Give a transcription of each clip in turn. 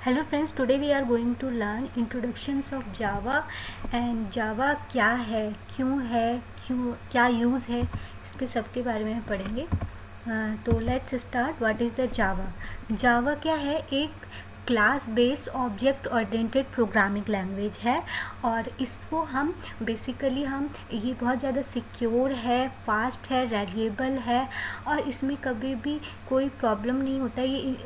Hello friends, today we are going to learn introductions of Java and Java क्या है, क्यों क्या use है, इसके सब के बारे में पढ़ेंगे। तो let's start. What is the Java? Java क्या है? एक class based object oriented programming language है और इसको हम बेसिकली ये बहुत ज़्यादा सिक्योर है, फास्ट है, वेरिएबल है और इसमें कभी भी कोई प्रॉब्लम नहीं होता। ये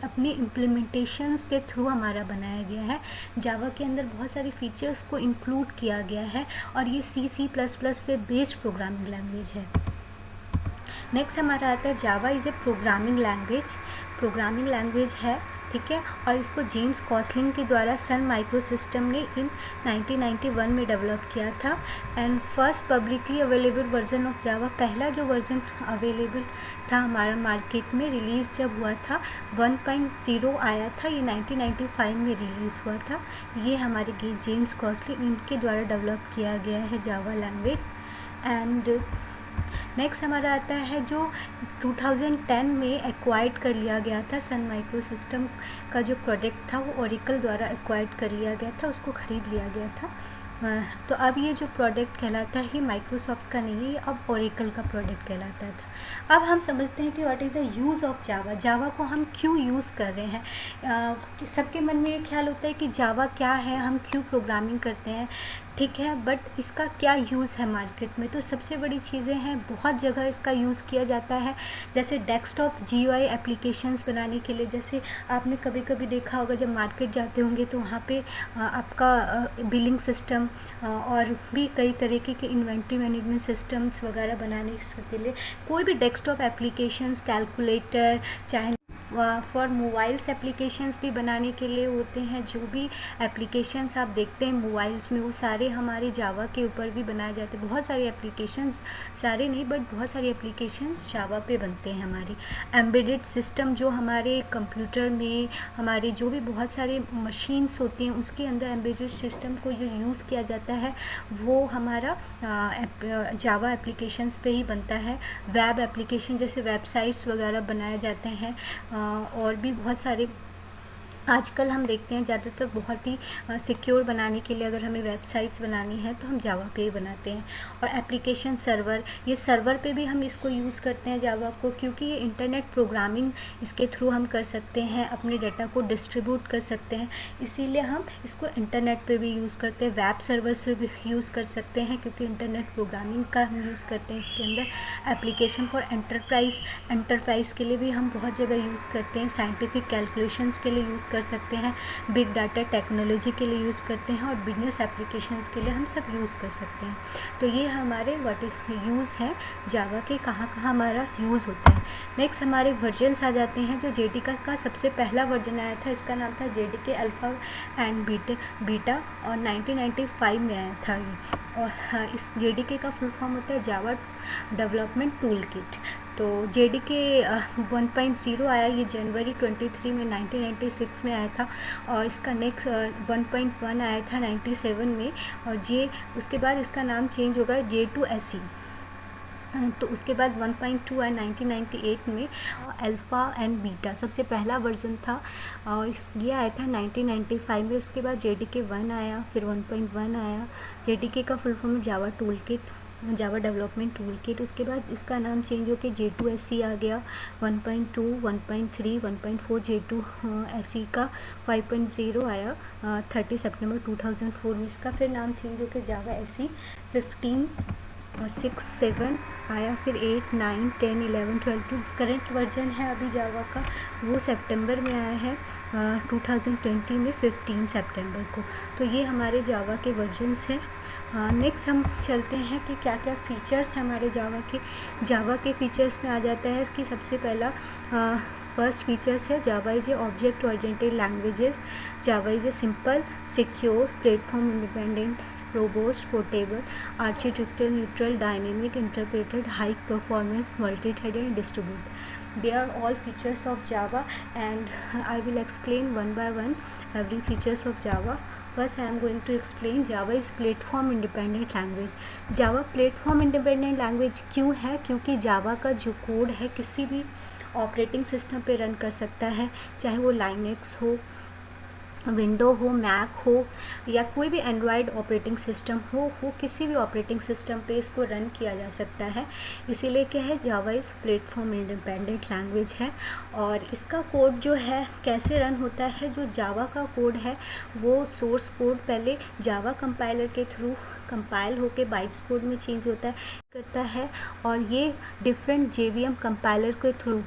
अपनी इम्प्लीमेंटेशंस के थ्रू हमारा बनाया गया है। जावा के अंदर बहुत सारी फीचर्स को इंक्लूड किया गया है और ये C++ पे बेस्ड प्रोग्रामिंग लैंग्वेज है। नेक्स्ट हमारा आता है जावा इज़ ए प्रोग्रामिंग लैंग्वेज है, ठीक है। और इसको जेम्स गॉसलिंग के द्वारा सन माइक्रो सिस्टम ने इन 1991 में डेवलप किया था। And first publicly available version of Java, पहला जो वर्जन अवेलेबल था हमारा मार्केट में रिलीज़ जब हुआ था 1.0 आया था, ये 1995 में रिलीज़ हुआ था। ये हमारे जेम्स गॉसलिंग इनके द्वारा डेवलप किया गया है जावा लैंग्वेज। एंड नेक्स्ट हमारा आता है जो 2010 में एक्वायर्ड कर लिया गया था, सन माइक्रो सिस्टम का जो प्रोडक्ट था वो ओरेकल द्वारा एक्वायर्ड कर लिया गया था, उसको ख़रीद लिया गया था। तो अब ये जो प्रोडक्ट कहलाता है माइक्रोसॉफ्ट का नहीं है, अब ओरेकल का प्रोडक्ट कहलाता था। अब हम समझते हैं कि what is the use of Java. Java को हम क्यों यूज़ कर रहे हैं? सबके मन में ये ख्याल होता है कि जावा क्या है, हम क्यों प्रोग्रामिंग करते हैं, ठीक है, बट इसका क्या यूज़ है मार्केट में? तो सबसे बड़ी चीज़ें हैं, बहुत जगह इसका यूज़ किया जाता है, जैसे डेस्कटॉप GUI एप्लीकेशंस बनाने के लिए। जैसे आपने कभी कभी देखा होगा जब मार्केट जाते होंगे तो वहाँ पे आपका बिलिंग सिस्टम और भी कई तरीके के इन्वेंट्री मैनेजमेंट सिस्टम्स वगैरह बनाने के लिए कोई भी डेस्कटॉप एप्लीकेशंस, कैलकुलेटर, चाहे फॉर मोबाइल्स एप्लीकेशंस भी बनाने के लिए होते हैं। जो भी एप्लीकेशंस आप देखते हैं मोबाइल्स में, वो सारे हमारे जावा के ऊपर भी बनाए जाते हैं। बहुत सारी एप्लीकेशंस, सारे नहीं बट बहुत सारी एप्लीकेशंस जावा पे बनते हैं। हमारी एम्बेडेड सिस्टम जो हमारे कंप्यूटर में, हमारे जो भी बहुत सारे मशीन्स होती हैं उसके अंदर एम्बेडेड सिस्टम को जो यूज़ किया जाता है वो हमारा जावा एप्लीकेशंस पे ही बनता है। वेब एप्लीकेशन जैसे वेबसाइट्स वगैरह बनाए जाते हैं और भी बहुत सारे आजकल हम देखते हैं ज़्यादातर बहुत ही सिक्योर बनाने के लिए अगर हमें वेबसाइट्स बनानी है तो हम जावा पे ही बनाते हैं। और एप्लीकेशन सर्वर, ये सर्वर पे भी हम इसको यूज़ करते हैं जावा को, क्योंकि ये इंटरनेट प्रोग्रामिंग इसके थ्रू हम कर सकते हैं, अपने डाटा को डिस्ट्रीब्यूट कर सकते हैं, इसीलिए हम इसको इंटरनेट पे भी यूज़ करते हैं। वेब सर्वर्स पे भी यूज़ कर सकते हैं क्योंकि इंटरनेट प्रोग्रामिंग का हम यूज़ करते हैं इसके अंदर। एप्लीकेशन फॉर एंटरप्राइज़ के लिए भी हम बहुत जगह यूज़ करते हैं। साइंटिफिक कैलकुलेशंस के लिए यूज़ कर सकते हैं, बिग डाटा टेक्नोलॉजी के लिए यूज़ करते हैं और बिजनेस एप्लीकेशंस के लिए हम सब यूज़ कर सकते हैं। तो ये हमारे व्हाट यूज़ है जावा के, कहाँ हमारा यूज़ होता है। नेक्स्ट हमारे वर्जन्स आ जाते हैं। जो JDK का सबसे पहला वर्जन आया था, इसका नाम था JDK अल्फ़ा एंड बीटा और 1995 में आया था ये। और इस JDK का फुल फॉर्म होता है जावा डेवलपमेंट टूल किट। तो JDK 1.0 आया, ये जनवरी 23 में 1996 में आया था और इसका नेक्स्ट 1.1 आया था 97 में और उसके बाद इसका नाम चेंज होगा J2SE। तो उसके बाद 1.2 आया 1998 में। अल्फ़ा एंड बीटा सबसे पहला वर्जन था और ये आया था 1995 में। उसके बाद JDK 1 आया, फिर 1.1 आया। JDK का full form Java tool kit, Java development tool kit. उसके बाद इसका नाम चेंज होकर J2SE आ गया। 1.2, 1.3, 1.4 J2SE का 5.0 आया 30 सितंबर 2004 में। इसका फिर नाम चेंज होकर जावा SE 15 और 6, 7 आया, फिर 8, 9, 10, 11, 12 जो करंट वर्जन है अभी जावा का वो सितंबर में आया है 2020 में 15 सितंबर को। तो ये हमारे जावा के वर्जन्स हैं। नेक्स्ट हम चलते हैं कि क्या क्या फ़ीचर्स हैं हमारे जावा के फ़ीचर्स में आ जाता है कि सबसे पहला फर्स्ट फीचर्स है जावा is A object oriented languages. Java is a simple, secure, platform independent, robust, portable, architectural neutral, dynamic, interpreted, high performance, multi-threaded and distributed. They are all features of Java and I will explain one by one every features of Java. First I am going to explain Java is platform independent language. Java platform independent language क्यों है? क्योंकि Java का जो code है किसी भी operating system पे run कर सकता है, चाहे वो Linux हो, विंडो हो, मैक हो या कोई भी एंड्रॉयड ऑपरेटिंग सिस्टम हो किसी भी ऑपरेटिंग सिस्टम पे इसको रन किया जा सकता है। इसीलिए क्या है, जावा इज़ प्लेटफॉर्म इंडिपेंडेंट लैंग्वेज है। और इसका कोड जो है कैसे रन होता है, जो जावा का कोड है वो सोर्स कोड पहले जावा कंपाइलर के थ्रू कंपाइल होके बाइट्स कोड में चेंज करता है और ये डिफरेंट JVM कंपाइलर के थ्रू,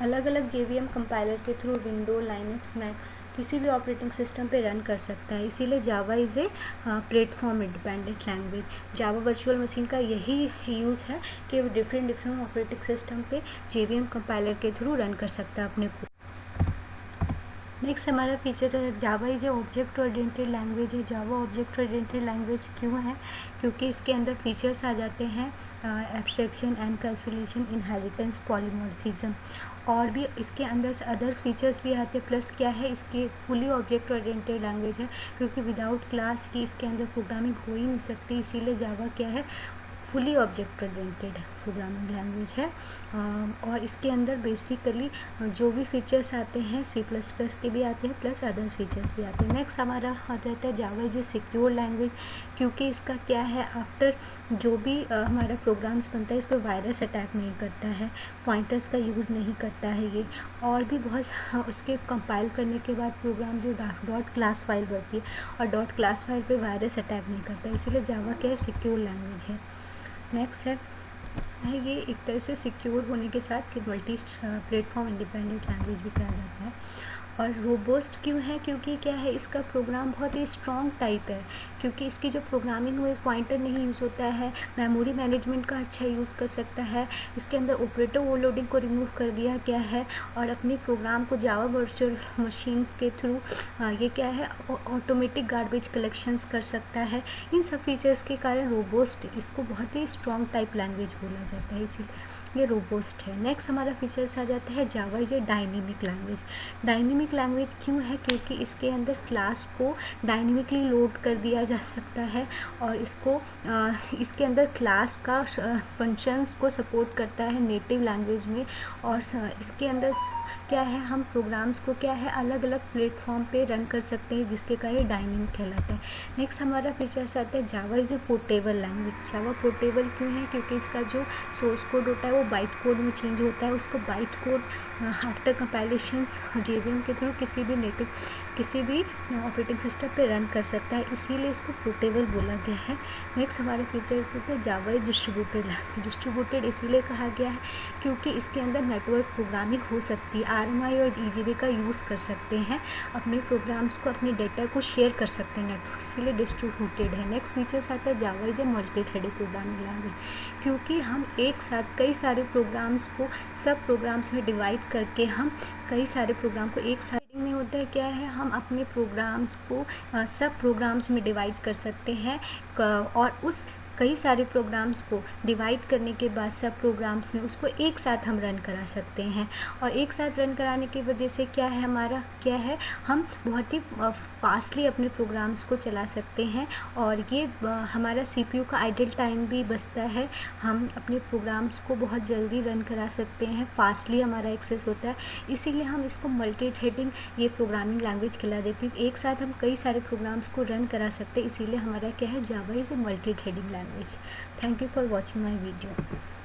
अलग अलग JVM कंपाइलर के थ्रू विंडो, लाइनक्स, मैक किसी भी ऑपरेटिंग सिस्टम पे रन कर सकता है। इसीलिए Java is a platform independent language. Java virtual machine का यही यूज़ है कि वो डिफरेंट ऑपरेटिंग सिस्टम पे JVM कंपाइलर के थ्रू रन कर सकता है अपने को। नेक्स्ट हमारा फीचर है Java is a object oriented language है। जावा ऑब्जेक्ट ओरिएंटेड लैंग्वेज क्यों है, क्योंकि इसके अंदर फीचर्स आ जाते हैं एब्स्ट्रैक्शन, एनकैप्सुलेशन, इनहेरिटेंस, पॉलीमॉर्फिज्म और भी इसके अंदर अदर्स फीचर्स भी आते हैं। प्लस क्या है, इसकी फुली ऑब्जेक्ट ओरिएंटेड लैंग्वेज है क्योंकि विदाउट क्लास की इसके अंदर प्रोग्रामिंग हो ही नहीं सकती। इसीलिए जावा क्या है, fully object oriented programming language है। और इसके अंदर बेसिकली जो भी फीचर्स आते हैं C++ के भी आते हैं, प्लस अदर्स फीचर्स भी आते हैं। नेक्स्ट हमारा आ जाता है Java is A secure language, क्योंकि इसका क्या है, आफ्टर जो भी हमारा प्रोग्राम्स बनता है इस पर वायरस अटैक नहीं करता है, पॉइंटर्स का यूज़ नहीं करता है ये, और भी बहुत उसके कंपाइल करने के बाद प्रोग्राम जो डॉट क्लास फाइल बनती है और डॉट क्लास फाइल पे वायरस अटैक नहीं करता है। इसीलिए जावा क्या है, सिक्योर लैंग्वेज है। नेक्स्ट है ये एक तरह से सिक्योर होने के साथ कि मल्टी प्लेटफॉर्म इंडिपेंडेंट लैंग्वेज भी कहा जाता है। और रोबस्ट क्यों है, क्योंकि क्या है, इसका प्रोग्राम बहुत ही स्ट्रॉन्ग टाइप है, क्योंकि इसकी जो प्रोग्रामिंग हुई पॉइंटर नहीं यूज़ होता है, मेमोरी मैनेजमेंट का अच्छा यूज़ कर सकता है, इसके अंदर ऑपरेटर ओवरलोडिंग को रिमूव कर दिया गया है और अपने प्रोग्राम को जावा वर्चुअल मशीन्स के थ्रू ये क्या है, ऑटोमेटिक गार्बेज कलेक्शंस कर सकता है। इन सब फीचर्स के कारण रोबस्ट इसको बहुत ही स्ट्रॉन्ग टाइप लैंग्वेज बोला जाता है, इसीलिए ये रोबस्ट है। नेक्स्ट हमारा फीचर्स आ जाता है Java is A dynamic language. Dynamic language क्यों है, क्योंकि इसके अंदर क्लास को डायनेमिकली लोड कर दिया जा सकता है और इसके अंदर क्लास का फंक्शंस को सपोर्ट करता है नेटिव लैंग्वेज में। और इसके अंदर क्या है, हम प्रोग्राम्स को क्या है अलग अलग प्लेटफॉर्म पे रन कर सकते हैं, जिसके कारण डायनेमिक कहलाता है। नेक्स्ट हमारा फीचर्स आता है जावा is A portable language. Java portable क्यों है, क्योंकि इसका जो सोर्स कोड होता है वो बाइट कोड में चेंज होता है। उसको byte code after compilations JVM के थ्रू किसी भी ऑपरेटिंग सिस्टम पे रन कर सकता है, इसीलिए इसको पोर्टेबल बोला गया है। नेक्स्ट हमारे फीचर्स होते हैं Java is distributed language. Distributed इसीलिए कहा गया है क्योंकि इसके अंदर नेटवर्क प्रोग्रामिंग हो सकती है, RMI और EGB का यूज़ कर सकते हैं, अपने प्रोग्राम्स को, अपने डेटा को शेयर कर सकते हैं नेटवर्क, इसीलिए डिस्ट्रीब्यूटेड है। नेक्स्ट फीचर्स आता है Java is a multi threaded programming language, क्योंकि हम एक साथ कई सारे प्रोग्राम्स को सब प्रोग्राम्स में डिवाइड करके हम कई सारे प्रोग्राम को एक साथ में होता है क्या है, हम अपने प्रोग्राम्स को सब प्रोग्राम्स में डिवाइड कर सकते हैं और उस कई सारे प्रोग्राम्स को डिवाइड करने के बाद सब प्रोग्राम्स में उसको एक साथ हम रन करा सकते हैं। और एक साथ रन कराने की वजह से क्या है, हमारा क्या है, हम बहुत ही फास्टली अपने प्रोग्राम्स को चला सकते हैं और ये हमारा CPU का आइडल टाइम भी बचता है। हम अपने प्रोग्राम्स को बहुत जल्दी रन करा सकते हैं, फास्टली हमारा एक्सेस होता है, इसीलिए हम इसको मल्टी थ्रेडिंग ये प्रोग्रामिंग लैंग्वेज कहला देती है। एक साथ हम कई सारे प्रोग्राम्स को रन करा सकते हैं, इसीलिए हमारा क्या है, जावा is a multi threading language. Thank you for watching my video.